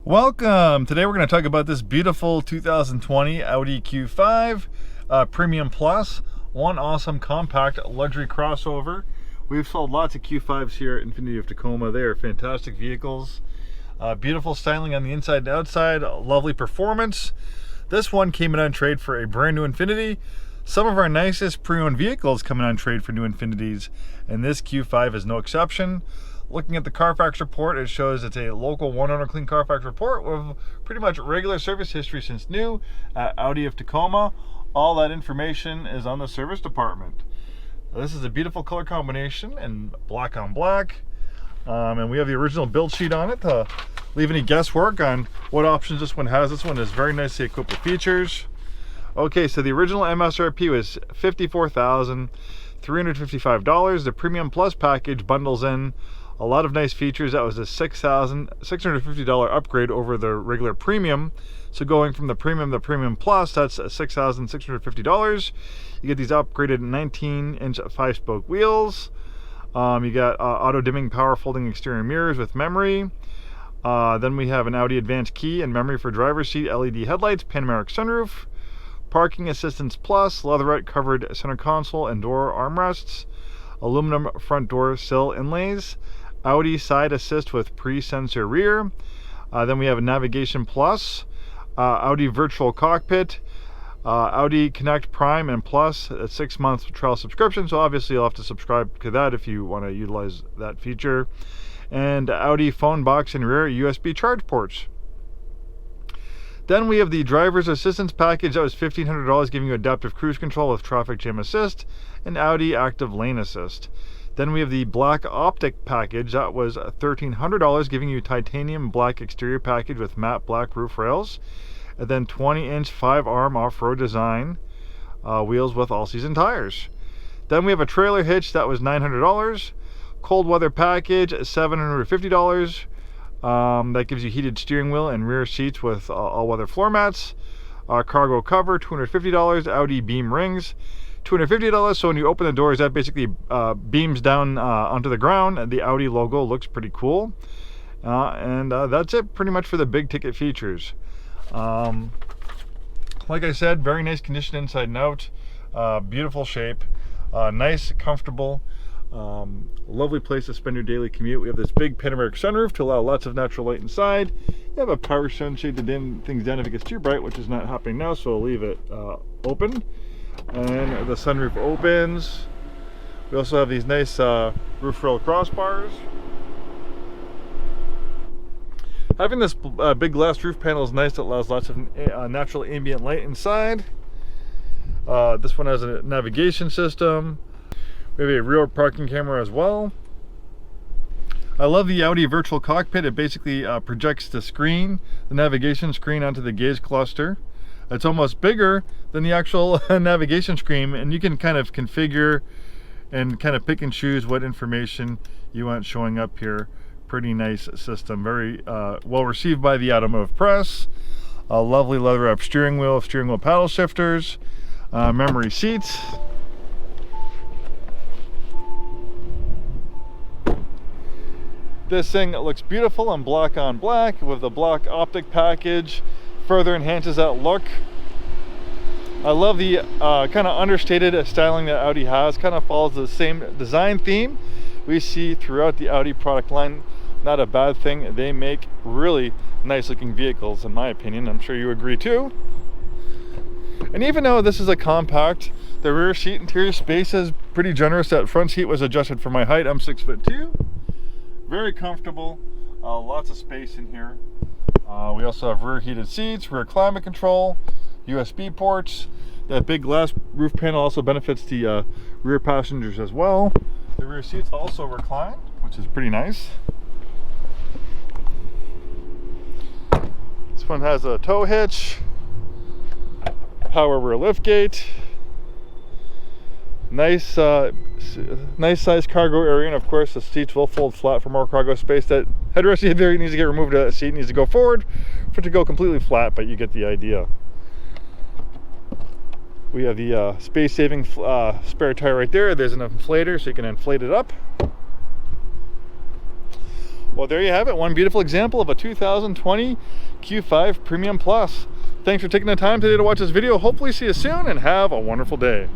Welcome! Today we're going to talk about this beautiful 2020 Audi Q5 Premium Plus. One awesome compact luxury crossover. We've sold lots of Q5s here at Infiniti of Tacoma. They are fantastic vehicles. Beautiful styling on the inside and outside. Lovely performance. This one came in on trade for a brand new Infiniti. Some of our nicest pre-owned vehicles coming on trade for new Infinitis, and this Q5 is no exception. Looking at the Carfax report, it shows it's a local one-owner clean Carfax report with pretty much regular service history since new at Audi of Tacoma. All that information is on the service department. This is a beautiful color combination in black on black. And we have the original build sheet on it to leave any guesswork on what options this one has. This one is very nicely equipped with features. Okay, so the original MSRP was $54,355. The Premium Plus package bundles in a lot of nice features. That was a $6,650 upgrade over the regular Premium. So going from the Premium to Premium Plus, that's $6,650. You get these upgraded 19-inch 5-spoke wheels. You got auto-dimming power folding exterior mirrors with memory. Then we have an Audi Advanced Key and memory for driver's seat, LED headlights, panoramic sunroof, Parking Assistance Plus, leatherette covered center console and door armrests, aluminum front door sill inlays, Audi side assist with pre-sensor rear. Then we have a Navigation Plus, Audi Virtual Cockpit, Audi Connect Prime and Plus, a 6-month trial subscription. So obviously you'll have to subscribe to that if you want to utilize that feature. And Audi phone box and rear USB charge ports. Then we have the driver's assistance package. That was $1,500, giving you adaptive cruise control with traffic jam assist and Audi active lane assist. Then we have the black optic package. That was $1,300, giving you titanium black exterior package with matte black roof rails. And then 20-inch 5-arm off-road design wheels with all-season tires. Then we have a trailer hitch. That was $900. Cold weather package, $750. That gives you heated steering wheel and rear seats with all-weather floor mats. Cargo cover, $250. Audi beam rings, $250. So when you open the doors, that basically beams down onto the ground, and the Audi logo looks pretty cool. And that's it pretty much for the big ticket features. Like I said, very nice condition inside and out. Beautiful shape. Nice, comfortable. Lovely place to spend your daily commute. We have this big panoramic sunroof to allow lots of natural light inside. You have a power sunshade to dim things down if it gets too bright, which is not happening now, so I'll leave it open. And the sunroof opens. We also have these nice roof rail crossbars. Having this big glass roof panel is nice. It allows lots of natural ambient light inside. This one has a navigation system. We have a rear parking camera as well. I love the Audi Virtual Cockpit. It basically projects the screen, the navigation screen, onto the gaze cluster. It's almost bigger than the actual navigation screen, and you can kind of configure and kind of pick and choose what information you want showing up here. Pretty nice system. Very well received by the automotive press. A lovely leather wrap steering wheel paddle shifters, memory seats. This thing looks beautiful in black on black with the black optic package. Further enhances that look. I love the kind of understated styling that Audi has. Kind of follows the same design theme we see throughout the Audi product line. Not a bad thing. They make really nice looking vehicles, in my opinion. I'm sure you agree too. And even though this is a compact, the rear seat interior space is pretty generous. That front seat was adjusted for my height. I'm 6'2". Very comfortable. Lots of space in here. We also have rear heated seats, rear climate control, USB ports. That big glass roof panel also benefits the rear passengers as well. The rear seats also recline, which is pretty nice. This one has a tow hitch, power rear liftgate, nice size cargo area, and of course the seats will fold flat for more cargo space. That headrest either needs to get removed, a seat needs to go forward for it to go completely flat, but you get the idea. We have the space-saving spare tire right there. There's an inflator, so you can inflate it up. Well, there you have it. One beautiful example of a 2020 Q5 Premium Plus. Thanks for taking the time today to watch this video. Hopefully see you soon and have a wonderful day.